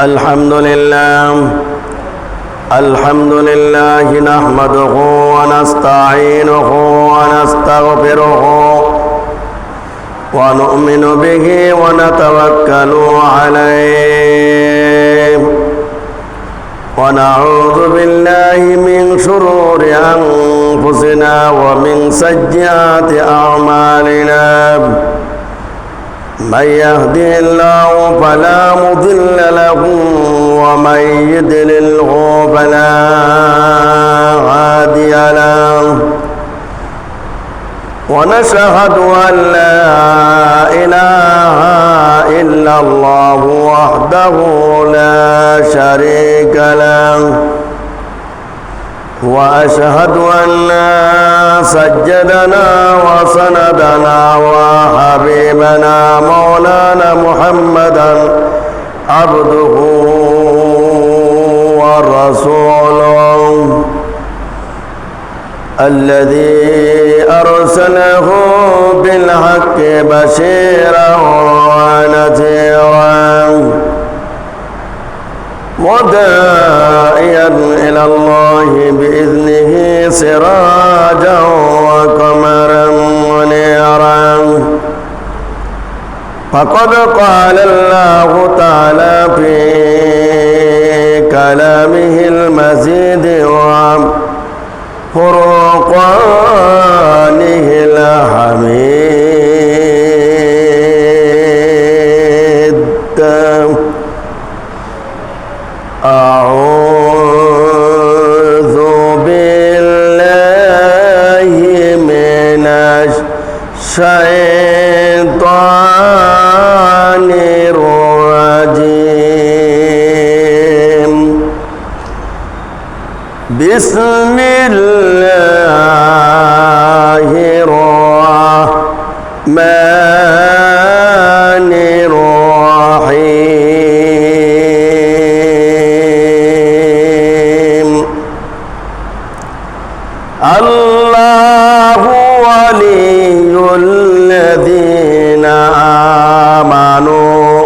الحمد لله نحمده ونستعينه ونستغفره ونؤمن به ونتوكل عليه ونعوذ بالله من شرور أنفسنا ومن سيئات أعمالنا من يهده الله فلا مضل له ومن يضلله فلا هادي له ونشهد أن لا إله إلا الله وحده لا شريك له وأشهد أن سيدنا وسندنا وحبيبنا مولانا محمدا عبده ورسوله الذي أرسله بالحق بشيرا ونذيرا وداعيا إلى الله بإذنه سراجا وقمرا منيرا فقد قال الله تعالى في كلامه المزيد وفرقانه الحميد أعوذ بالله من الشيطان الرجيم بسم الله الرحمن الرحيم الله ولي الذين آمنوا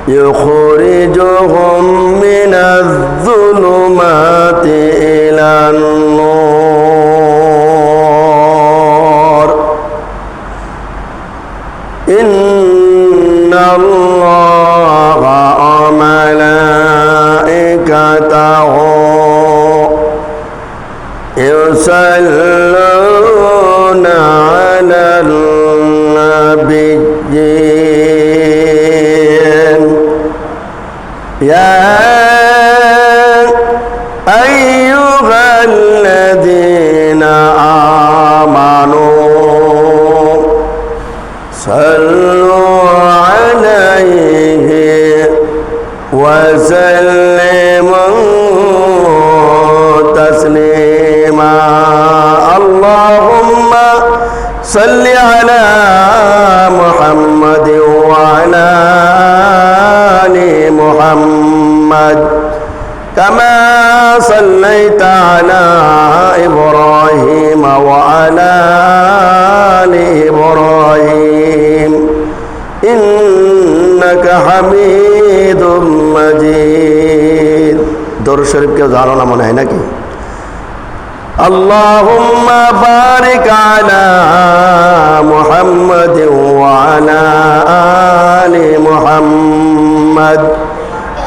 يخرجهم من الظلمات إلى النور إن الله وملائكته يصلون على النبي يا أيها الذين آمنوا صلوا عليه وسلموا تسليما اللهم صل على محمد وعلى آل محمد كما صليت على إبراهيم وعلى آل إبراهيم إنك حميد مجيد দরুদ শরীফ কেউ জানো না মনে হয় নাকি اللهم بارك على محمد وعلى آل محمد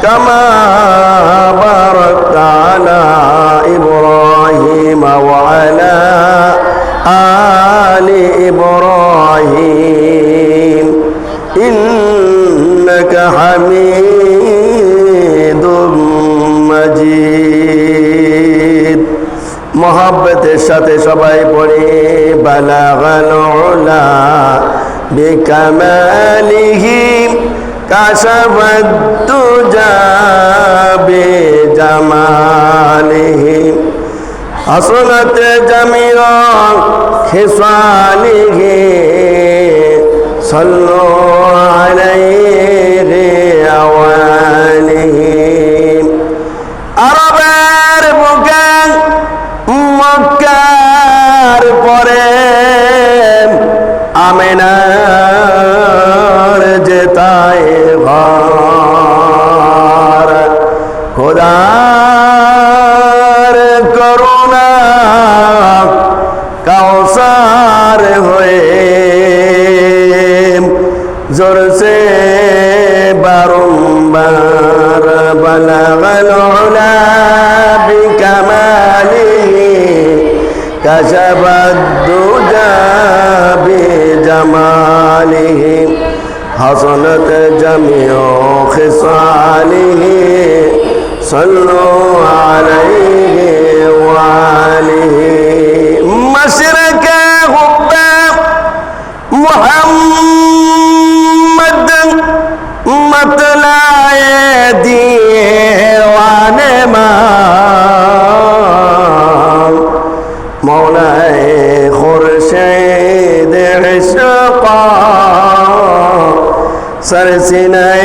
كما باركت على إبراهيم وعلى آل إبراهيم إنك حميد مجيد محبتের সাথে সবাই পড়ি বালাগাল উলা বিকামালিহি কাশাফাত তুজা বিজামালিহি হাসনাত জামিয়া খিসালিহি সাল্লু আলাইহি আওয়ালিহি আরবের বুকে মক্কার পরে আমিনার যেতায় ঘর করুণা কাউসার হয়ে জোরসে বারম্বার বালাগাল উলা বিকামালিহি কাশাফাদ দুজা বিজামালিহি হাসানাত জামিউ খিসালিহি সাল্লু আলাইহি ওয়া আলিহি مشرق حب محمد مطلع دیوان مولاي خورشید عشق سرسنه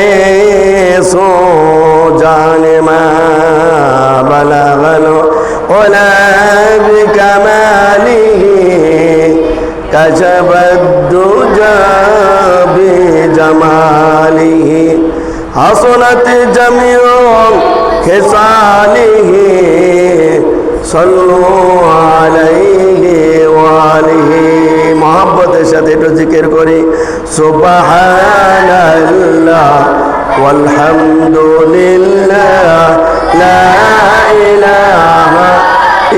سو جان ما بلغ العلا بكماله كشف الدجى بجماله حسنت جميع خصاله صلوا عليه وآله محبতের সাথে একটু জিকির করি সুবহানাল্লাহ walhamdulillah la ilaha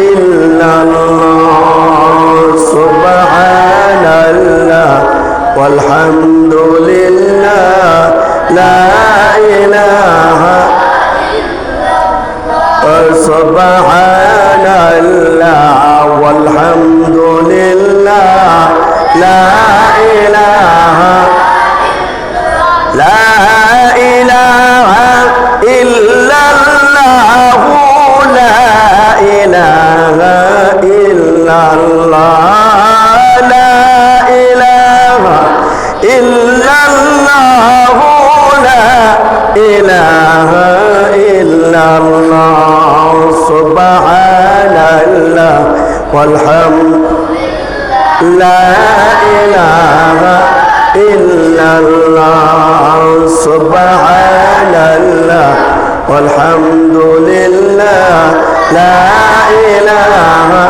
illallah subhanallah walhamdulillah la ilaha subhanallah walhamdulillah la ilaha illallah la ilaha illallah la ilaha illallah la ilaha illallah subhanallah walhamdulillah la ilaha illallah subhanallah walhamdulillah la ilaha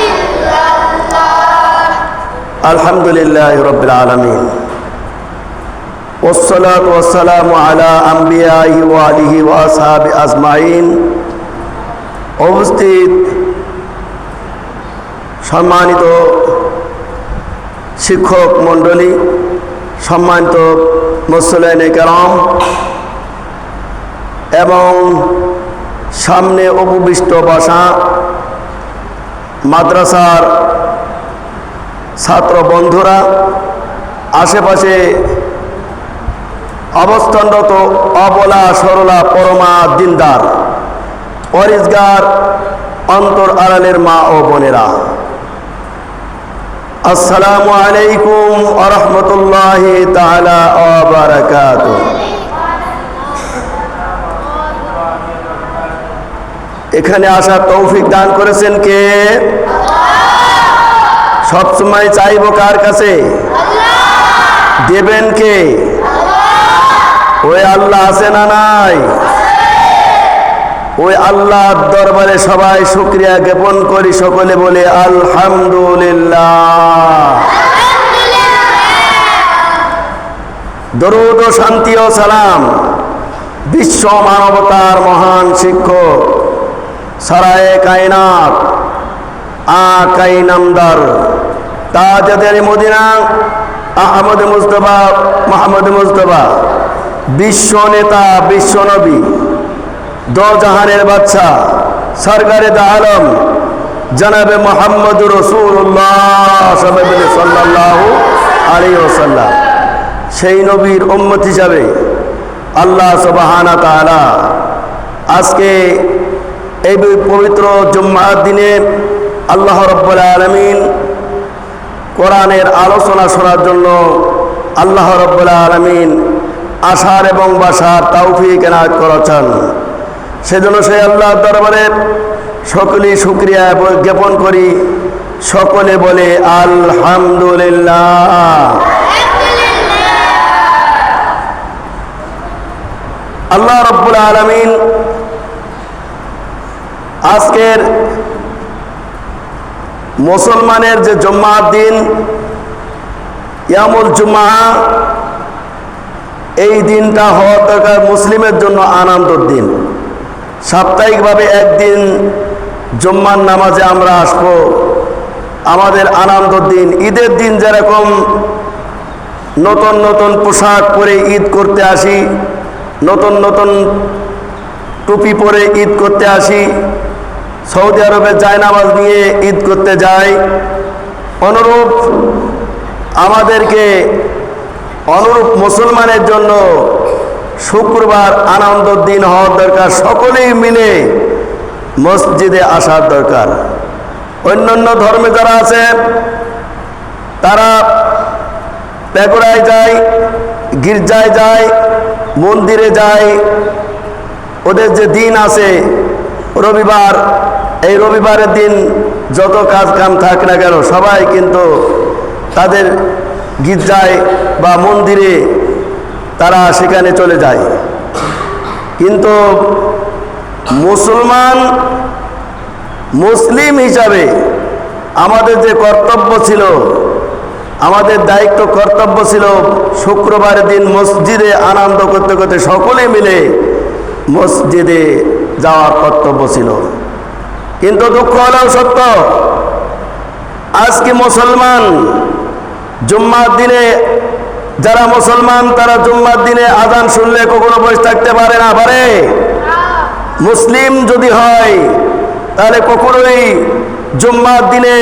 illallah alhamdulillahi rabbil alamin wassalatu wassalamu ala anbiya'ihi wa alihi wa ashabi ajma'in উপস্থিত সম্মানিত শিক্ষক মণ্ডলী সম্মানিত মুসলিম কেরাম এবং সামনে উপবিষ্ট বসা মাদ্রাসার ছাত্র বন্ধুরা আশেপাশে অবস্থানরত অবলা সরলা পরমা দিনদার পরিষ্কার অন্তর আড়ালের মা ও বোনেরা আসসালামু আলাইকুম ওয়া রাহমাতুল্লাহি তাআলা ওয়া বারাকাতুহু এখানে আসার তৌফিক দান করেছেন কে আল্লাহ সব সময় চাইবো কার কাছে আল্লাহ দেবেন কে আল্লাহ ওই আল্লাহ আছে না নাই ওই আল্লাহর দরবারে সবাই শুকরিয়া জ্ঞাপন করি সকলে বলে আলহামদুলিল্লাহ দরুদ ও শান্তি ও সালাম বিশ্ব মানবতার মহান শিক্ষক সারায়ে কায়নাত আকাই নামদার তাজদের মদিনা আহমদ মুস্তাফা মোহাম্মদ মুস্তাফা বিশ্ব নেতা বিশ্ব নবী দো জাহানের বাদশা সরকারে দো আলম জনাবে মুহাম্মদুর রাসূলুল্লাহ সাল্লাল্লাহু আলাইহি ওয়াসাল্লাম সেই নবীর উম্মত হিসাবে আল্লাহ সুবহানাহু ওয়া তাআলা আজকে এই পবিত্র জুম্মার দিনে আল্লাহ রাব্বুল আলামিন কোরআনের আলোচনা শোনার জন্য আল্লাহ রাব্বুল আলামিন আসার এবং বাসার তৌফিক এনায়েত করেছেন সেজন্য সেই আল্লাহর দরবারে সকলেই শুকরিয়া জ্ঞাপন করি সকলে বলে আলহামদুলিল্লাহ আল্লাহ রাব্বুল আলামিন আজকের মুসলমানের যে জুম্মার দিন ইয়ামুল জুম্মা, এই দিনটা হওয়ার দরকার মুসলিমের জন্য আনন্দের দিন। সাপ্তাহিকভাবে একদিন জুম্মার নামাজে আমরা আসব, আমাদের আনন্দের দিন। ঈদের দিন যেরকম নতুন নতুন পোশাক পরে ঈদ করতে আসি, নতুন নতুন টুপি পরে ঈদ করতে আসি, সৌদি আরবে জায়নামাজ নিয়ে ঈদ করতে যাই, অনুরূপ আমাদেরকে অনুরূপ মুসলমানের জন্য শুক্রবার আনন্দের দিন হওয়ার দরকার। সকলেই মিলে মসজিদে আসার দরকার। অন্যান্য ধর্মে যারা আছে তারা পেগোড়ায় যায়, গির্জায় যায়, মন্দিরে যায়, ওদের যে দিন আছে রবিবার, এই রবিবারের দিন যত কাজ কাম থাক না কেন সবাই কিন্তু তাদের গির্জায় বা মন্দিরে তারা সেখানে চলে যায়। কিন্তু মুসলিম হিসাবে আমাদের যে কর্তব্য ছিল, আমাদের দায়িত্ব কর্তব্য ছিল শুক্রবারের দিন মসজিদে আনন্দ করতে করতে সকলে মিলে মসজিদে যাওয়ার কর্তব্য ছিল। কিন্তু দুঃখ হলেও সত্য, আজকে মুসলমান জুম্মার দিনে, যারা মুসলমান তারা জুম্মার দিনে আজান শুনলে কখনো বসে থাকতে পারে না। পারে? মুসলিম যদি হয় তাহলে কখনোই জুম্মার দিনে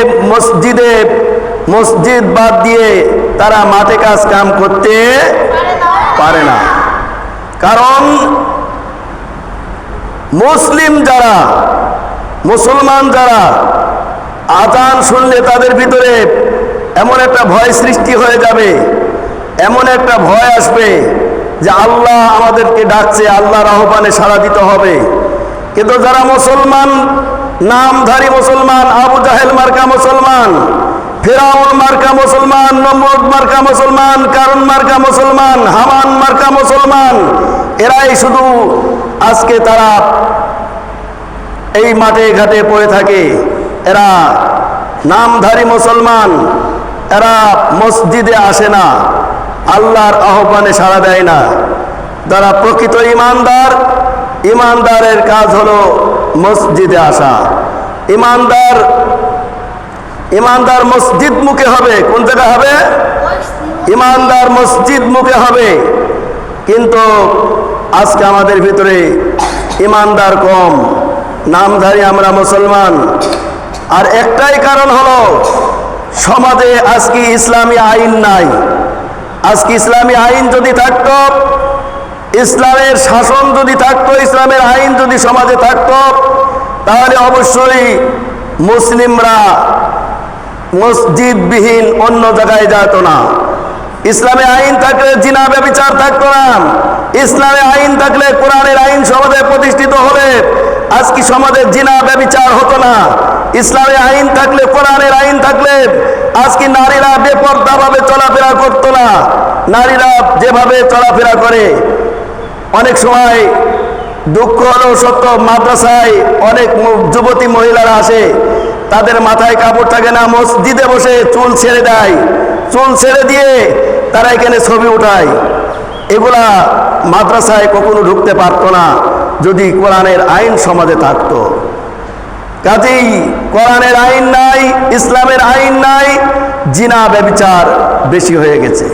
মসজিদ বাদ দিয়ে তারা মাঠে কাজ কাম করতে পারে না। কারণ মুসলমান যারা আজান শুনলে তাদের ভিতরে এমন একটা ভয় সৃষ্টি হয়ে যাবে, এমন একটা ভয় আসবে যে আল্লাহ আমাদেরকে ডাকছে, আল্লাহর আহ্বানে সাড়া দিতে হবে। কিন্তু যারা মুসলমান, নামধারী মুসলমান, আবু জাহেল মার্কা মুসলমান, ফিরাউন মার্কা মুসলমান, নমরুদ মার্কা মুসলমান, কারুন মার্কা মুসলমান, হামান মার্কা মুসলমান, এরাই শুধু আজকে তারা এই মাঠে ঘাটে পড়ে থাকে। এরা নামধারী মুসলমান, এরা মসজিদে আসে না, আল্লাহর আহ্বানে সাড়া দেয় না। যারা প্রকৃত ইমানদারের কাজ হলো মসজিদে আসা। ইমানদার মসজিদ মুখে হবে। কোন জায়গা হবে? ইমানদার মসজিদ মুখে হবে। কিন্তু আজকে আমাদের ভিতরে ইমানদার কম, নামধারী আমরা মুসলমান। আর একটাই কারণ হলো সমাজে আজকে ইসলামী আইন নাই। আজকে ইসলামী আইন যদি থাকতো, ইসলামের শাসন যদি থাকতো, ইসলামের আইন যদি সমাজে থাকতো, তাহলে অবশ্যই মুসলিমরা মসজিদবিহীন অন্য জায়গায় যেত না। ইসলামে আইন থাকলে জিনা ব্যভিচার থাকতো না। ইসলামে আইন থাকলে কোরআনের আইন সমাজে প্রতিষ্ঠিত হলে আজকে সমাজে জিনা ব্যভিচার হতো না। ইসলামে আইন থাকলে, কোরআনের আইন থাকলে আজকে নারীরা বেপরদাভাবে চলাফেরা করতো না। নারীরা যেভাবে চলাফেরা করে, অনেক সময় দুঃখ হলেও সত্য, মাদ্রাসায় অনেক যুবতী মহিলারা আসে, তাদের মাথায় কাপড় থাকে না, মসজিদে বসে চুল ছেড়ে দেয়, চুল ছেড়ে দিয়ে তারা এখানে ছবি উঠায়। এগুলা মাদ্রাসায় কখনো ঢুকতে পারতো না যদি কোরআনের আইন সমাজে থাকতো। কাজেই কোরআনের আইন নাই, ইসলামের আইন নাই, জিনা ব্যভিচার বেশি হয়ে গেছে।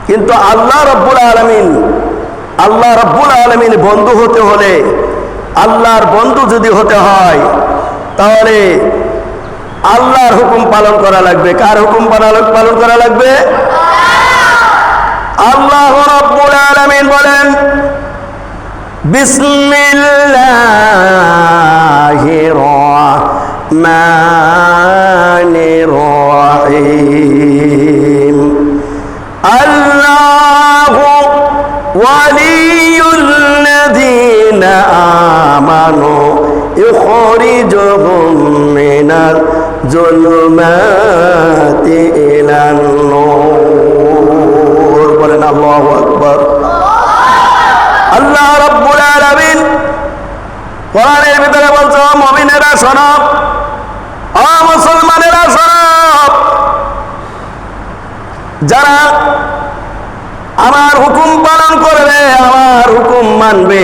কিন্তু আল্লাহ রব্বুল আলামিন বন্ধু হতে হলে, আল্লাহর বন্ধু যদি হতে হয়, তাহলে আল্লাহর হুকুম পালন করা লাগবে। কার হুকুম পালন করা লাগবে? আল্লাহ রব্বুল আলামিন বলেন, বিসমিল্লাহির রহমানির রহিম। আল্লাহু ওয়ালিয়ুল্লাযীনা আমানু ইখরিজুহুম মিনাল যুলুমাতি ইলান নূর। বলেন আল্লাহু আকবার। আল্লাহ রাব্বুল আলামিন কোরআনের ভিতরে বলছে, শোনো, মুসলমানেরা শোনো, যারা আমার হুকুম পালন করবে, আমার হুকুম মানবে,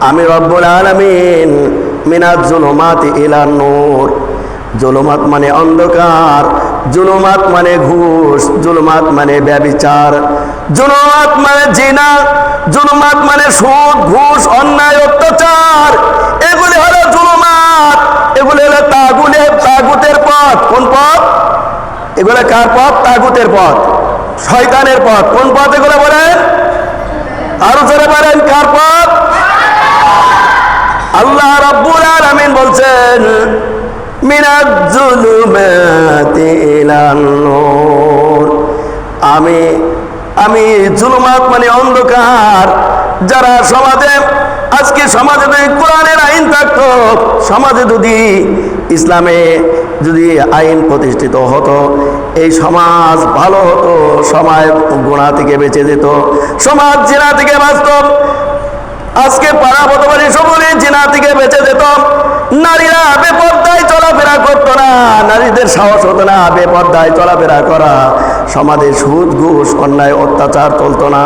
আমি রব্বুল আলামিন মিনাজ জুলুমাতি ইলান নূর, জুলুমাত মানে অন্ধকার, জুলুমাত মানে ঘুষ, জুলুমাত মানে ব্যভিচার, জুলুমাত মানে জিনা, জুলুমাত মানে সুদ, ঘুষ, অন্যায়, অত্যাচার, এগুলি হলো জুলুমাত, এগুলি হলো তাগুতের পথ। কোন পথ এগুলো? কার পথ? তাগুতের পথ, শয়তানের পথ। কোন পথ এগুলো বলেন? আরো জোরে বলেন, কার পথ? আল্লাহ রাব্বুল আলামিন বলছেন মিনাজ জুলুমাতি ইলান নূর, আমি জুলুমাত মানে অন্ধকার, যারা সমাজে, আজকে সমাজে যদি কোরআনের আইন থাকতো, সমাজে যদি ইসলামে যদি আইন প্রতিষ্ঠিত হতো, এই সমাজ ভালো হতো, সমাজ গুনাহ থেকে বেঁচে যেত, সমাজ জিনা থেকে বাঁচত। আজকে পাড়া প্রতিবেশী সকলে জিনা থেকে বেঁচে যেত, নারীরা বেপর্দায় চলাফেরা করতো না, নারীদের সাহস হতো না বেপর্দায় চলাফেরা করা, সমাজে সুদ, ঘুষ, অন্যায়, অত্যাচার চলতো না।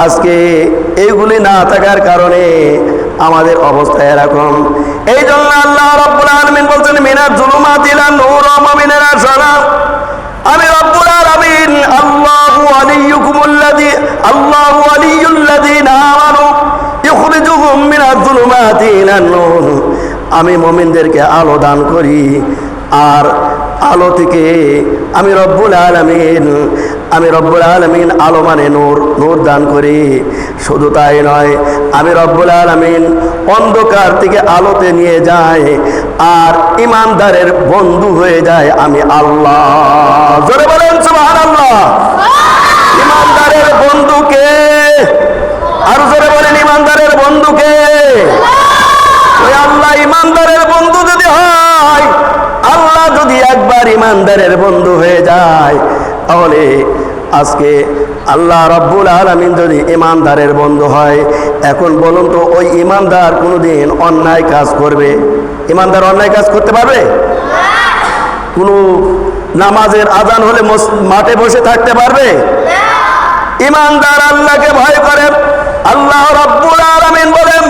আজকে এইগুলি না থাকার কারণে আমাদের অবস্থা এরকম। এই জন্য আল্লাহ রাব্বুল আলামিন বলছেন মিনাজ জুলুমাতি ইলান নূর, মুমিনেরা শোনো, আমি রব্বুল আলামিন আল্লাহু ওয়ালিয়ুল্লাযীনা আমানু ইখরিজুহুম মিনাজ জুলুমাতি ইলান নূর, আমি মুমিনদেরকে আলো দান করি, আর আলো থেকে আমি রব্বুল আলামিন আলো মানে নূর, নূর দান করি। শুধু তাই নয়, আমি রব্বুল আলামিন অন্ধকার থেকে আলোতে নিয়ে যাই, আর ইমানদারের বন্ধু হয়ে যায় আমি আল্লাহ। জোরে বলেন সুবহানাল্লাহ। ইমানদারের বন্ধুকে, আর জোরে বলেন ইমানদারের বন্ধুকে। ওই আল্লাহ ইমানদারের বন্ধু যদি হয়, আল্লাহ যদি একবার ইমানদারের বন্ধু হয়ে যায়, তাহলে আজকে আল্লাহ রাব্বুল আলামিন যদি ইমানদারের বন্ধু হয়, এখন বলুন তো ওই ইমানদার কোনোদিন অন্যায় কাজ করবে? ইমানদার অন্যায় কাজ করতে পারবে? কোনো নামাজের আজান হলে মাঠে বসে থাকতে পারবে? ইমানদার আল্লাহকে ভয় করেন। আল্লাহ রাব্বুল আলামিন বলেন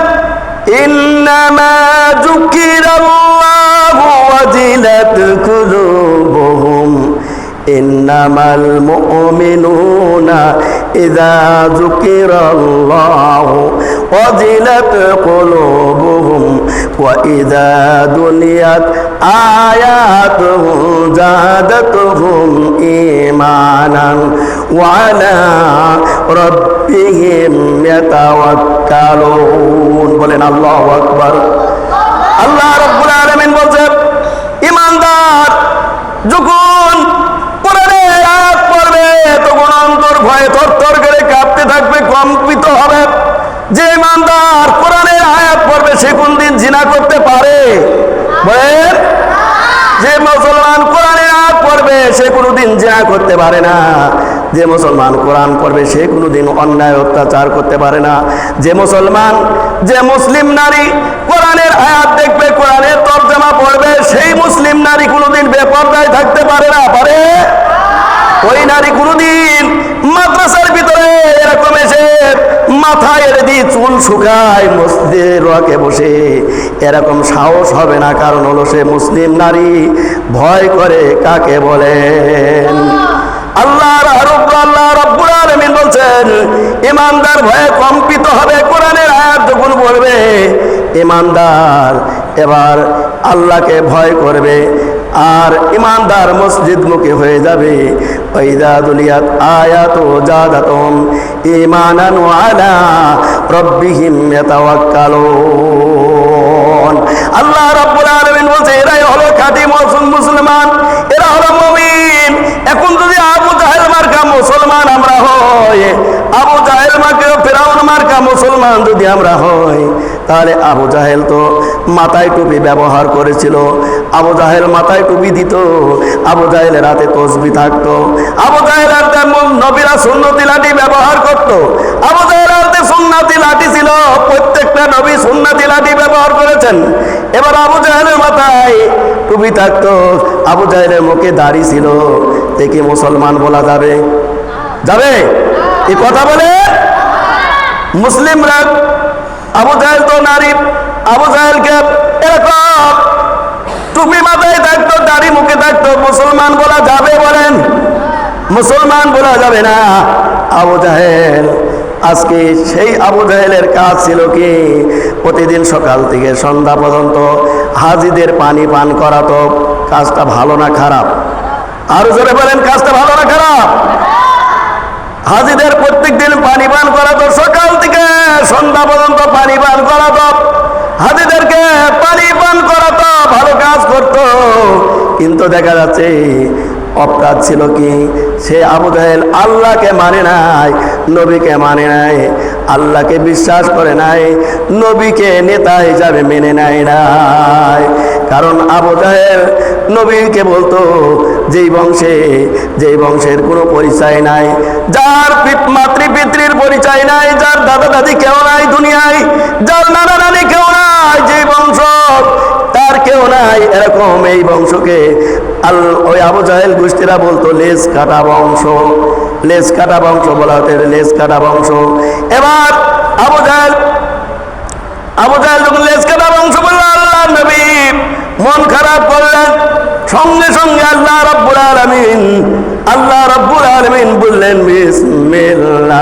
ইন্নামা যুকিরাল্লাহু ওয়াজিলাত কুলুবুহুম, ইন্নামাল মুমিনুনা ইযা যুকিরাল্লাহু ওয়াজিলাত কুলুবুহুম ওয়া ইযা তুলিয়াত আয়াতুহু যাদাতুহুম ঈমানান ওয়া আলা রাব্বিহিম ইয়াতাওয়াক্কালুন। বলেন আল্লাহু আকবার। আল্লাহ রাব্বুল আলামিন বলেন ইমানদার যখন কোরআনের আয়াত পড়বে, তখন অন্তর ভয়ে থরথর করে কাঁপতে থাকবে, কম্পিত হবে। যে ইমানদার কোরআনের আয়াত পড়বে, সে কোনদিন জিনা করতে পারে? বলেন। যে মুসলমান কোরআনের আয়াত পড়বে, সে কোনোদিন জিনা করতে পারে না। যে মুসলমান কোরআন পড়বে, সে কোনোদিন অন্যায় অত্যাচার করতে পারে না। যে মুসলিম নারী কোরআনের আয়াত দেখবে, কোরআনের তরজমা পড়বে, সেই মুসলিম নারী কোনোদিন বেপরদায় থাকতে পারে না? পারে? ওই নারী কোনোদিন মাদ্রাসার ভিতরে এরকম এসে মাথায় এড়ে দিয়ে চুল শুকায় মসজিদের রকে বসে, এরকম সাহস হবে না। কারণ হলো সে মুসলিম নারী। ভয় করে কাকে বলেন? আল্লাহ রাব্বুল আলামিন বলছেন ইমানদার ভয়ে কম্পিত হবে কোরআনের আয়াত যখন পড়বে। ইমানদার এবার আল্লাহকে ভয় করবে, আর ইমানদার মসজিদমুখী হয়ে যাবে। ওয়াইদা দুলিয়াত আয়াতু যাদাতুহুম ঈমানান ওয়া আলা রাব্বিহিম ইয়াতাওয়াক্কালুন। আল্লাহ রাব্বুল আলামিন বলছে এরাই হলো খাঁটি মুসলমান, এরা হলো মুমিন। এখন যদি আবু জাহেল মার্কা মুসলমান আমরা হই, আবু জাহেল মার্কা ফিরাউন মার্কা মুসলমান যদি আমরা হই, তাহলে আবু জাহেল তো মাথায় টুপি ব্যবহার করেছিল। আবু জাহেল মাথায় টুপি দিত, আবু জাহেলের হাতে তসবিহ থাকতো, আবু জাহেল হাতে নবীরা সুন্নতি লাঠি ব্যবহার করত, আবু জাহেলের হাতে সুন্নতি লাঠি ছিল। প্রত্যেকটা নবী সুন্নতি লাঠি ব্যবহার করেছে। করেছেন। এবার আবু জাহেলের মাথায় টুপি থাকতো, আবু জাহেলের মুখে দাড়ি ছিল, দেখে মুসলমান বলা যাবে? যাবে? এই কথা বলে মুসলিমরা আবু জাহেল তো নারী, আবু জাহেলকে এরকম টুপি মাথায় থাকতো, দাড়ি মুখে থাকতো, মুসলমান বলা যাবে? বলেন, মুসলমান বলা যাবে না। আবু জাহেল, আজকে সেই আবু জাহেলের কাজ ছিল কি, প্রতিদিন সকাল থেকে সন্ধ্যা পর্যন্ত হাজিদের পানি পান করাতো। কাজটা ভালো না খারাপ? আরো জোরে বলেন, কাজটা ভালো না খারাপ? হাজিদের প্রত্যেক দিন পানি পান করাতো, সকাল থেকে সন্ধ্যা পর্যন্ত পানি পান করাতো, হাজিদেরকে পানি পান করাতো, ভালো কাজ করতো। কিন্তু দেখা যাচ্ছে অপরাধ ছিল কি, সে আবু জাহেল আল্লাহকে মানে নাই, নবীকে মানে নাই, আল্লাহকে বিশ্বাস করে নাই, নবীকে নেতা হিসাবে মেনে নেয় নাই। কারণ আবু জাহেল নবীকে বলতো যেই বংশের কোনো পরিচয় নাই, যার মাতৃপিতৃর পরিচয় নাই, যার দাদা দাদি কেউ নাই দুনিয়ায়, যার নানা নানি কেউ নাই, যে বংশ তার কেউ নাই, এরকম এই বংশকে ওই আবু জাহেল গোষ্ঠীরা বলতো লেজ কাটা বংশ। লেজ কাটা বংশ বলা হতো, লেজ কাটা বংশ। এবার আবু জাহেল যখন লেজ কাটা বংশ বলল, আল্লাহ নবী মন খারাপ করলেন। সঙ্গে সঙ্গে আল্লাহ রাব্বুল আলামিন বললেন বিসমিল্লাহির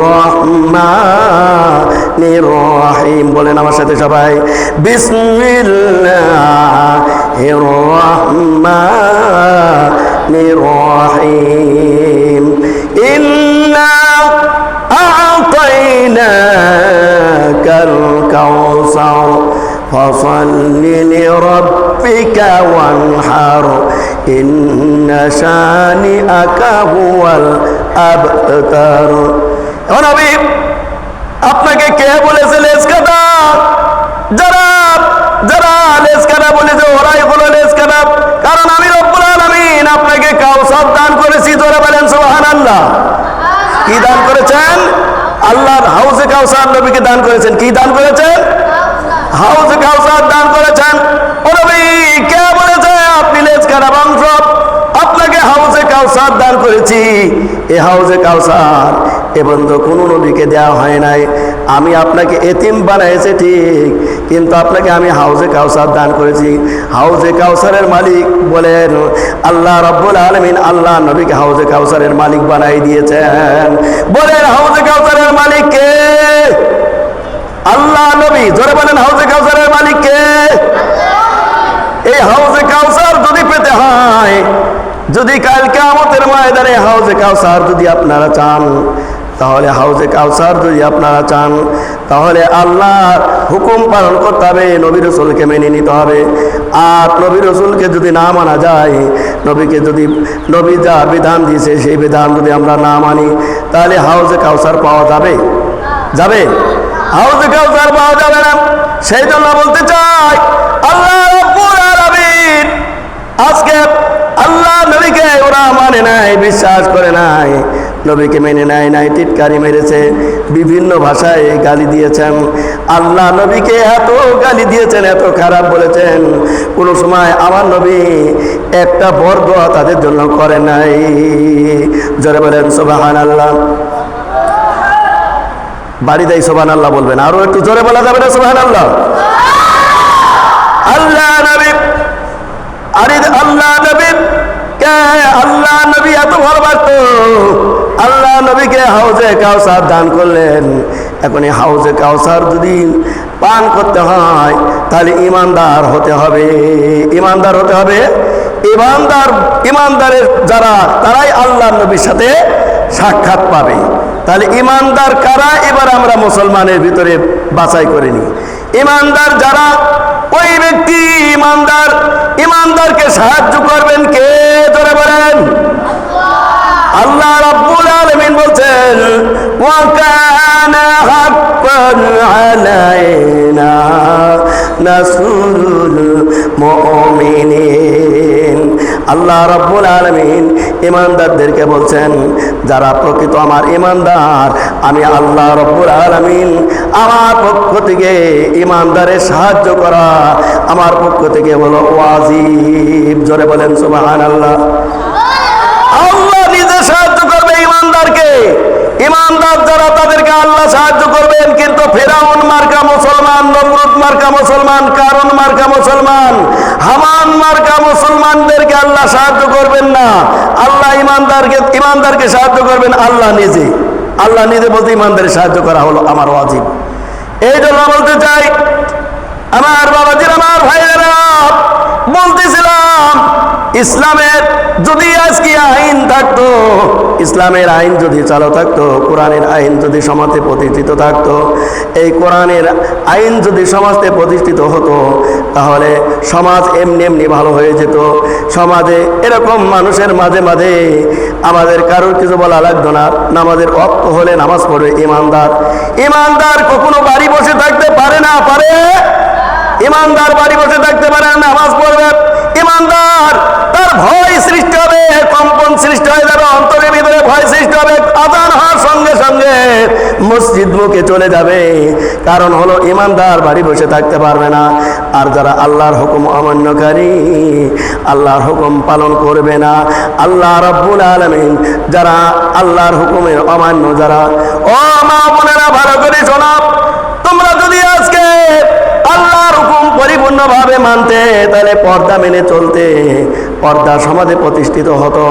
রহমানির রহিম। বলেন আমার সাথে সবাই, বিসমিল্লাহির রহমানির রহিম। ইন্না আ'তাইনাকাল কাউসার ফাসাল্লি লিরাব্বিকা ওয়ানহার ইন্না শানিআকা হুয়াল আবতার। ও নবী, আপনাকে কে বলেছে লেজ কাটা? যারা লেজ কাটা বলেছে ওরাই হলো লেজ কাটা। কারণ আমি রব্বুল আলামিন আপনাকে কাউসার দান করেছি। জোরে বলেন সুবহানাল্লাহ। কি দান করেছেন? আল্লাহর হাউজে কাউসার নবীকে দান করেছেন। কি দান করেছেন? হাউজে কাউসার দান করেছেন। ও নবী, কে বলেছে আপনি লেজ কাটা বংশ? আপনাকে হাউজে কাউসার দান করেছি। এই হাউজে কাউসার এ বন্ধু কোনো নবীকে দেওয়া হয় নাই। আমি আপনাকে এতিম বানাইছি ঠিক, কিন্তু আপনাকে আমি হাউজে কাউসার দান করেছি। হাউজে কাউসারের মালিক বলেন আল্লাহ রাব্বুল আলামিন। আল্লাহ নবীকে হাউজে কাউসারের মালিক বানাই দিয়েছেন। বলেন হাউজে কাউসারের মালিক কে? আল্লাহ নবী। জোরে বলেন হাউজে কাউসারের মালিক কে? এই হাউজে কাউসার যদি পেতে হয়, যদি কাল কিয়ামতের ময়দানে হাউজে কাউসার যদি আপনারা চান, তাহলে হাউজে কাউসার যদি আপনারা চান, তাহলে আল্লাহর হুকুম পালন করতে হবে, নবী রাসূলকে মেনে নিতে হবে। আর নবী রাসূলকে যদি না মানা যায়, নবী যা বিধান দিয়েছে সেই বিধান যদি আমরা না মানি, তাহলে হাউজে কাউসার পাওয়া যাবে? হাউজে কাউসার পাওয়া যাবে না। সেই জন্য বলতে চাই, আল্লাহ রাব্বুল আলামিন আজকে আল্লাহ নবীকে ওরা মানে নাই, বিশ্বাস করে নাই, নবীকে মেনে নেয় নাই, টিটকারি মেরেছে, বিভিন্ন ভাষায় গালি দিয়েছেন। আল্লাহ নবীকে এত গালি দিয়েছেন, এত খারাপ বলেছেন, কোনো সময় আমার নবী একটা বরদোয়া তাদের জন্য করে নাই। জোরে বলেন সুবহানাল্লাহ। বাড়িতেই সুবহানাল্লাহ বলবেন, আরো একটু জোরে বলা যাবে না সুবহানাল্লাহ? আল্লাহ নবী আল্লাহ নবী এত ভালোবাসত, আল্লাহ নবীকে হাউজে কাউসার দান করলেন। এখন এই হাউজে কাউসার যদি পান করতে হয়, তাহলে ইমানদার হতে হবে। ইমানদারের যারা, তারাই আল্লাহ নবীর সাথে সাক্ষাৎ পাবে। তাহলে ইমানদার কারা? এবার আমরা মুসলমানের ভিতরে বাছাই করে নিই। ইমানদার যারা, ওই ব্যক্তি ইমানদারকে সাহায্য করবেন কে? জোরে বলেন আল্লাহ রাব্বুল আলামিন বলছেন, ওয়া কানা হাক্কান আলাইনা নাসরুল মুমিনিন। আল্লাহ রাব্বুল আলামিন ইমানদারদেরকে বলছেন, যারা প্রকৃত আমার ইমানদার, আমি আল্লাহ রাব্বুল আলামিন আমার পক্ষ থেকে ইমানদারের সাহায্য করা আমার পক্ষ থেকে হলো ওয়াজিব। জোরে বলেন সুবহানাল্লাহ। আল্লাহ নিজে সাহায্য করবে ইমানদারকে। ইমানদার যারা তাদেরকে আল্লাহ সাহায্য করবেন। কিন্তু ফেরাউন মার্কা মুসলমান, নমরুদ মার্কা মুসলমান, কারুন মার্কা মুসলমান, হামান মার্কা মুসলমানদেরকে আল্লাহ সাহায্য করবেন না। আল্লাহ ইমানদারকে সাহায্য করবেন আল্লাহ নিজে। আল্লাহ নিজে বলতে ইমানদারের সাহায্য করা হলো আমার ওয়াজিব। এই জন্য বলতে চাই আমার বাবাজির, আমার ভাইয়েরা, বলতেছিলাম ইসলামের যদি আজকে আইন থাকতো, ইসলামের আইন যদি চালু থাকতো, কোরআনের আইন যদি সমাজে প্রতিষ্ঠিত থাকতো, এই কোরআনের আইন যদি সমাজে প্রতিষ্ঠিত হতো, তাহলে সমাজ এমনি এমনি ভালো হয়ে যেত। সমাজে এরকম মানুষের মাঝে মাঝে আমাদের কারোর কিছু বলা লাগতো না। নামাজের ওয়াক্ত হলে নামাজ পড়বে ইমানদার। ইমানদার কখনো বাড়ি বসে থাকতে পারে না, পারে? ইমানদার বাড়ি বসে থাকতে পারে না, নামাজ পড়বে। ইমানদার তার ভয় সৃষ্টি হবে, কম্পন সৃষ্টি হয়ে যাবে, অন্তরের ভিতরে ভয় সৃষ্টি হবে। আযান হওয়ার সঙ্গে সঙ্গে মসজিদ মুখে চলে যাবে। কারণ হলো ইমানদার বাড়ি বসে থাকতে পারবে না। আর যারা আল্লাহর হুকুম অমান্যকারী, আল্লাহর হুকুম পালন করবে না, আল্লাহ রাব্বুল আলামিন যারা আল্লাহর হুকুমের অমান্য, যারা, ও মা বোনেরা ভালো করে শোনো, তোমরা যদি আজকে আল্লাহর হুকুম পরিপূর্ণভাবে মানতে, তাহলে পর্দা মেনে চলতে, পর্দা সমাজে প্রতিষ্ঠিত হতো।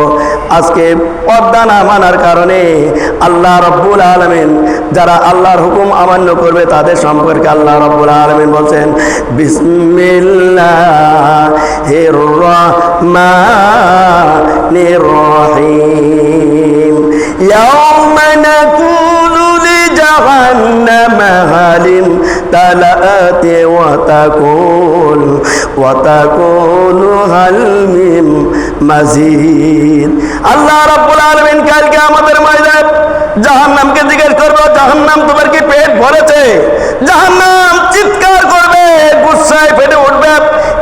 আজকে পর্দা না মানার কারণে আল্লাহ রাব্বুল আলামিন যারা আল্লাহর হুকুম অমান্য করবে তাদের সম্পর্কে আল্লাহ রাব্বুল আলামিন বলছেন, বিসমিল্লাহির রহমানির রহিম, ইয়াওমা নাকুলু লিজাহান্নামা হালিম তালাআতি ওয়া তাকুলু হাল মিন মাজিদ। আল্লাহ রাব্বুল আলামিন কালকে আমাদের ময়দানে জাহান্নামকে জিজ্ঞেস করবে, জাহান্নাম তোমার কি পেট ভরেছে? জাহান্নাম চিৎকার করবে, গুসায় ফেটে উঠবে,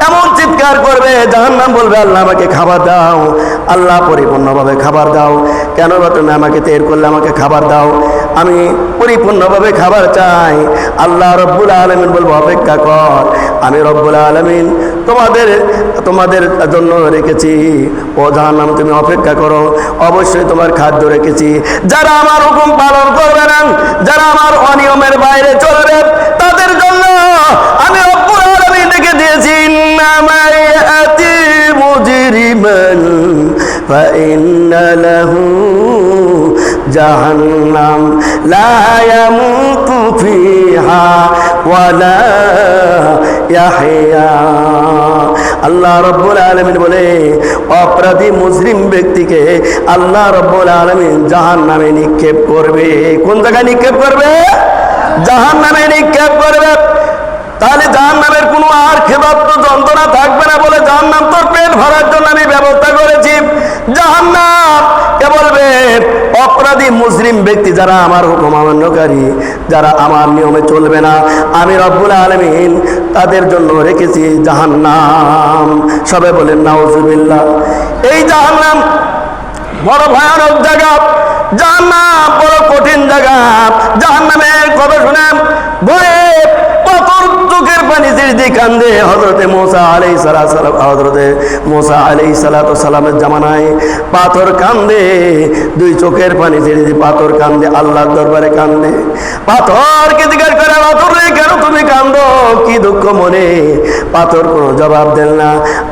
এমন চিৎকার করবে, জাহান্নাম বলবে, আল্লাহ আমাকে খাবার দাও, আল্লাহ পরিপূর্ণভাবে খাবার দাও। কেন বা তুমি আমাকে তের করলে? আমাকে খাবার দাও, আমি পরিপূর্ণভাবে খাবার চাই। আল্লাহ রব্বুল আলামিন বলবো, অপেক্ষা কর, আমি রব্বুল আলামিন তোমাদের জন্য রেখেছি। ও জাহান্নাম, তুমি অপেক্ষা করো, অবশ্যই তোমার খাদ্য রেখেছি। যারা আমার হুকুম পালন করবে না, যারা আমার অনিয়মের বাইরে চলবে, তাদের জন্য আমি রব্বুল আলামিন রেখে দিয়েছি। ইন্নামা ইয়াতি মুজরিমান ফাইন্না লাহু জাহান্নাম লা ইয়ামুতু ফিহা ওয়ালা ইয়াহইয়া। আল্লাহ রাব্বুল আলামিন বলে, অপরাধী মুজরিম ব্যক্তিকে আল্লাহ রাব্বুল আলামিন জাহান্নামে নিক্ষেপ করবে। কোন জায়গায় নিক্ষেপ করবে? জাহান্নামে নিক্ষেপ করবে। তাহলে জাহান্নামের কোনো আর ক্ষেদাত্ম যন্ত্রণা থাকবে না। বলে, জাহান্নাম তোর পেট ভরার জন্য আমি ব্যবস্থা করেছি। জাহান্নাম কে বলবে? অপরাধী মুজরিম ব্যক্তি, যারা আমার হুকুম অমান্যকারী, যারা আমার নিয়মে চলবে না, আমি রব্বুল আলামিন তাদের জন্য রেখেছি জাহান্নাম। সবাই বলেন নাউজুবিল্লাহ। এই জাহান্নাম বড় ভয়ানক জায়গা, জাহান্নাম বড় কঠিন জায়গা। জাহান্নামের কথা শুনে ভয়ে পাথর চোখের পানি ছিঁড়ে কান্দে। হযরতে মুসা আলাইহিস সালামের জামানায় পাথর কান্দে, দুই চোখের পানি ছিঁড়ে পাথর কান্দে, আল্লাহর দরবারে কান্দে। পাথরকে জিজ্ঞাসা করে, পাথর রে কেন তুমি কান্দো, কি দুঃখ মনে? পাথর কোনো জবাব দেন না।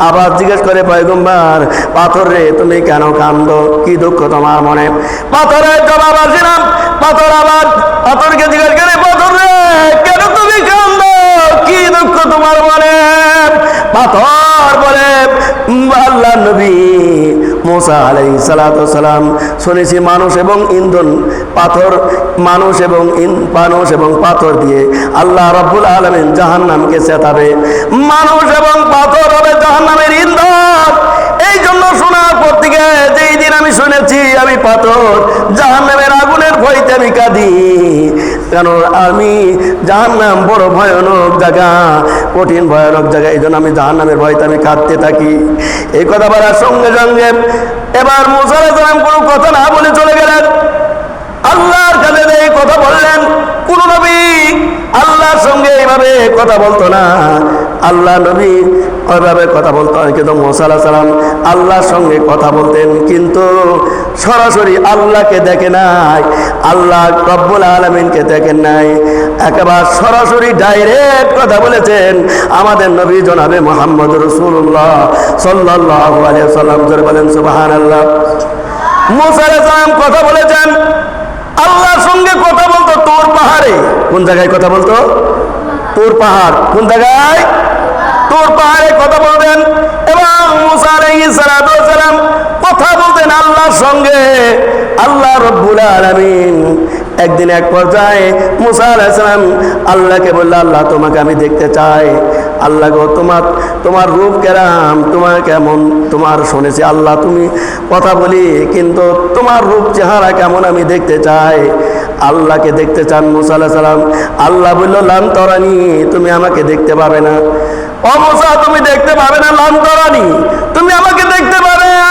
আবার জিজ্ঞেস করে, পয়গম্বর, পাথর রে তুমি কেন কান্দো, কি দুঃখ তোমার মনে? পাথরের জবাব আসে না। পাথরকে জিজ্ঞাসা করে, পাথর রে কেন তুমি কান্দো, কি দুঃখ তোমার মনে? পাথর বলে, আল্লাহ নবী মুসা আলাইহিস সালাম, শুনেছি মানুষ এবং ইন্ধন, পাথর, মানুষ এবং পাথর দিয়ে আল্লাহ রাব্বুল আলামিন জাহান্নামকে চেতাবে। মানুষ এবং পাথর হবে জাহান্নামের ইন্ধন। এই জন্য শোনার পর থেকে যেই দিন আমি শুনেছি আমি পাথর, জাহান্নামের আগুনের ভয়তে আমি কাঁদি। কারণ আমি জাহান্নাম বড় ভয়ানক জায়গা, কঠিন ভয়ানক জায়গা, এই জন্য আমি জাহান্নামের ভয়তে আমি কাঁদতে থাকি। এই কথা বলার সঙ্গে সঙ্গে এবার মুসা আলাইহিস সালাম কোনো কথা না বলে চলে গেলেন। আল্লাহর কাছে এই কথা বললেন। কোন নবী আল্লাহর সঙ্গে এইভাবে কথা বলতো না, আল্লাহ নবী ওইভাবে কথা বলতো না, কিন্তু মুসা আলাইহিস সালাম আল্লাহর সঙ্গে কথা বলতেন, কিন্তু সরাসরি আল্লাহকে দেখে নাই, আল্লাহ রব্বুল আলামিনকে দেখেন নাই, একেবারে সরাসরি ডাইরেক্ট কথা বলেছেন আমাদের নবী জনাবে মুহাম্মদ রাসূলুল্লাহ সাল্লাল্লাহু আলাইহি ওয়াসাল্লাম। জোরে বলেন সুবহানাল্লাহ। মুসা আলাইহিস সালাম কথা বলেছেন, আল্লাহর সঙ্গে কথা বলতো তুর পাহাড়ে। কোন জায়গায় কথা বলতো? তুর পাহাড়। কোন জায়গায়? তুর পাহাড়ে কথা বলতেন। এবং মুসা আলাইহিস সালাম কথা বলতেন আল্লাহর সঙ্গে। আল্লাহ রব্বুল আলামিন একদিন এক পর্যায়ে মুসা আলাইহিস সালাম আল্লাহকে বলল, আল্লাহ তোমাকে আমি দেখতে চাই। আল্লাহ গো, তোমার রূপ কেরাম, তোমার কেমন, তোমার শুনেছি আল্লাহ তুমি কথা বলি, কিন্তু তোমার রূপ চেহারা কেমন আমি দেখতে চাই। আল্লাহকে দেখতে চান মুসা আলাইহিস সালাম। আল্লাহ বলল, লান তরানি, তুমি আমাকে দেখতে পাবে না। ও মুসা, তুমি দেখতে পাবে না, লান তরানি, তুমি আমাকে দেখতে পাবে না।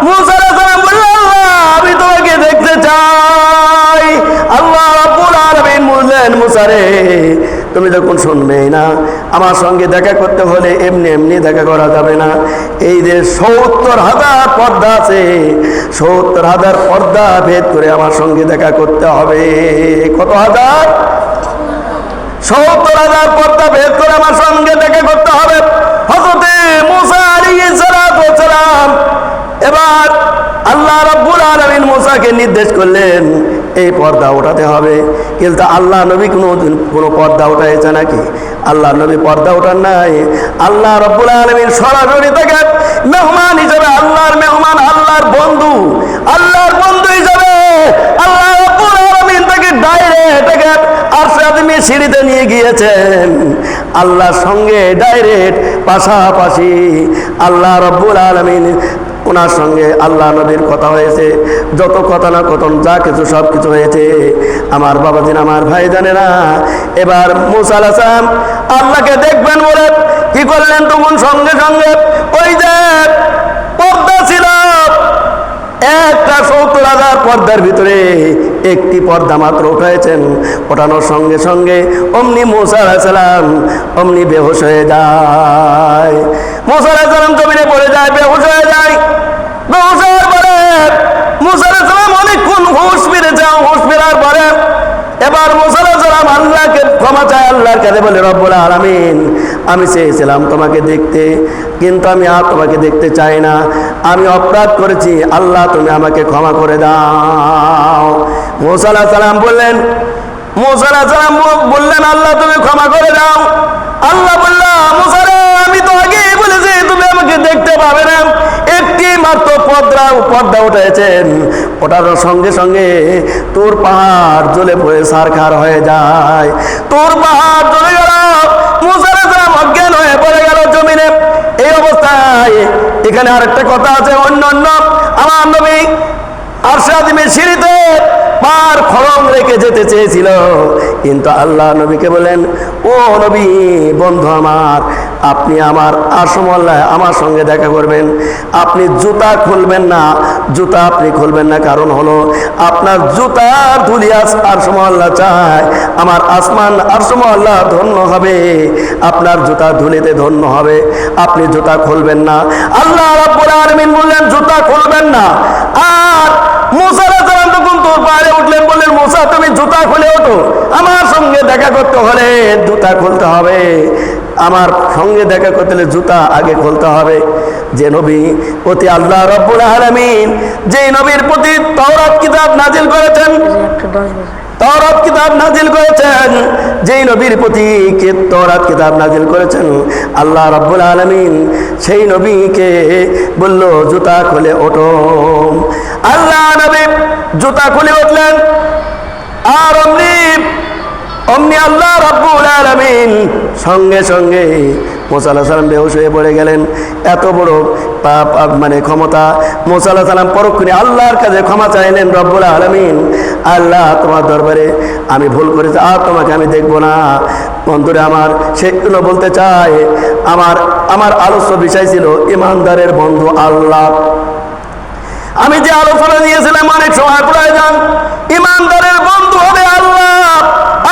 মুসা আলাইহিস সালাম বলল, আল্লাহ আমি তোমাকে দেখতে চাই। আল্লাহ রাব্বুল আলামিন বললেন, মুসা রে, তুমি যখন শুনবেই না, আমার সঙ্গে দেখা করতে হলে এমনি এমনি দেখা করা যাবে না। এই যে ৭০,০০০ পর্দা আছে, ৭০,০০০ পর্দা ভেদ করে আমার সঙ্গে দেখা করতে হবে। কত হাজার? ৭০,০০০ পর্দা ভেদ করে আমার সঙ্গে দেখা করতে হবে। হযরতে মুসা আলাইহিস সালাম এবার আল্লাহ রাব্বুল আলামিন মুসাকে নির্দেশ করলেন এই পর্দা ওঠাতে হবে। কিন্তু আল্লাহ নবী কোনো পর্দা উঠাইছে নাকি? আল্লাহ নবী পর্দা ওঠান নাই। আল্লাহ রাব্বুল আলামিন সরাসরি তাকে মেহমান হিসেবে, আল্লাহর মেহমান, আল্লাহর বন্ধু হিসেবে আল্লাহ রাব্বুল আলামিন তাকে ডাইরেক্ট আরশে আযমে সিঁড়িতে নিয়ে গিয়েছেন। আল্লাহর সঙ্গে ডাইরেক্ট পাশাপাশি আল্লাহ রাব্বুল আলামিন ওনার সঙ্গে আল্লাহ নবীর কথা হয়েছে। যত কথা না কথন যা কিছু সব কিছু হয়েছে। আমার বাবাজিন, আমার ভাই জানেরা, এবার মুসা আলাইহিস সালাম আল্লাহকে দেখবেন বলে কি করলেন? তখন সঙ্গে সঙ্গে ওই যে পর্দা ছিল, একটা ৭০,০০০ পর্দার ভিতরে একটি পর্দা মাত্র উঠাইছেন। ওঠানোর সঙ্গে সঙ্গে অমনি মুসা আলাইহিস সালাম অমনি বেহুশ হয়ে যায়। মুসা আলাইহিস সালাম জমিনে পড়ে যায়, বেহুশ হয়ে যায়। বেহুশ হওয়ার পরে মুসা আলাইহিস সালাম অনেকক্ষণ হুঁশ ফিরেছে। হুঁশ ফেরার পরে এবার মুসা আলাইহিস সালাম আল্লাহকে ক্ষমা চায়, আল্লাহর কাছে বলে, রব্বুল আলামিন, আমি চেয়েছিলাম তোমাকে দেখতে, কিন্তু আমি আর তোমাকে দেখতে চাই না। আমি অপরাধ করেছি, আল্লাহ তুমি আমাকে ক্ষমা করে দাও। মুসা আলাইহিস সালাম বললেন, আল্লাহ তুমি ক্ষমা করে দাও। আল্লাহ বলল, মুসা রে, আমি তো আগেই বলেছি তুমি আমাকে দেখতে পাবে না। একটি মাত্র পর্দা উঠেছেন, ওটার সঙ্গে সঙ্গে তোর পাহাড় জ্বলে পড়ে ছারখার হয়ে যায়। তোর পাহাড় জ্বলে গেল, মুসা আলাইহিস সালাম অজ্ঞান হয়ে পড়ে গেল জমিনে। এই অবস্থায় এখানে আরেকটা কথা আছে, অন্য আমার নবী আরশে আযমের সিঁড়িতে পার খড়ম রেখে যেতে চেয়েছিল, কিন্তু আল্লাহ নবীকে বলেন, ও নবী বন্ধু আমার, আপনি আমার আসমল্লায় আমার সঙ্গে দেখা করবেন। আপনি জুতা খুলবেন না, কারণ হলো আপনার জুতার ধুলি আসমল্লাহ চায়, আমার আসমান আসমল্লাহ ধন্য হবে, আপনার জুতা ধুলিতে ধন্য হবে। আপনি জুতা খুলবেন না। আল্লাহ রাব্বুল আলামিন বললেন জুতা খুলবেন না। আর মুসা আলাইহিস সালাম তখন তোর পাহাড়ে উঠলেন, বললেন, মুসা তুমি জুতা খুলে ওঠো, আমার সঙ্গে দেখা করতে হলে জুতা খুলতে হবে। আমার সঙ্গে দেখা করতে হলে জুতা আগে খুলতে হবে। যে নবী প্রতি আল্লাহ রাব্বুল আলামিন যেই নবীর প্রতি তাওরাত কিতাব নাজিল করেছেন, যেই নবীর প্রতি তাওরাত কিতাব নাজিল করেছেন, আল্লাহ রাব্বুল আলামিন সেই নবীকে বলল জুতা খুলে ওঠো। আল্লাহ নবী জুতা খুলে উঠলেন। আর অমনি আল্লাহ রাব্বুল আলামিন সঙ্গে সঙ্গে মুসা আলাইহিস সালাম বেহুশ হয়ে পড়ে গেলেন। এত বড় মানে ক্ষমতা। মুসা আলাইহিস সালাম পরক্ষণে আল্লাহর কাছে ক্ষমা চাইলেন, রব্বুল আলামিন, আল্লাহ তোমার দরবারে আমি ভুল করেছি, আর তোমাকে আমি দেখবো না। বন্ধুরে আমার, সেগুলো বলতে চাই, আমার আলোচ্য বিষয় ছিল ইমানদারের বন্ধু আল্লাহ। আমি যে আলোচনা দিয়েছিলাম অনেক সময় প্রয়োজন, ইমানদারের বন্ধু হবে আল্লাহ।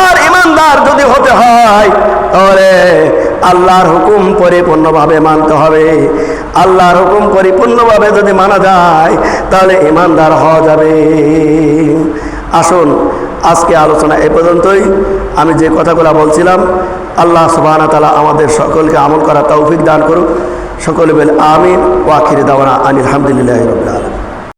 আর ইমানদার যদি হতে হয় তাহলে আল্লাহর হুকুম পরিপূর্ণভাবে মানতে হবে। আল্লাহর হুকুম পরিপূর্ণভাবে যদি মানা যায় তাহলে ইমানদার হওয়া যাবে। আসুন আজকে আলোচনা এ পর্যন্তই। আমি যে কথাগুলো বলছিলাম, আল্লাহ সুবহানাহু ওয়া তাআলা আমাদের সকলকে আমল করার তৌফিক দান করুক। সকলে বলে আমিন। ওয়া আখির দাওয়ানা আনিল হামদুলিল্লাহি রাব্বিল আলামিন।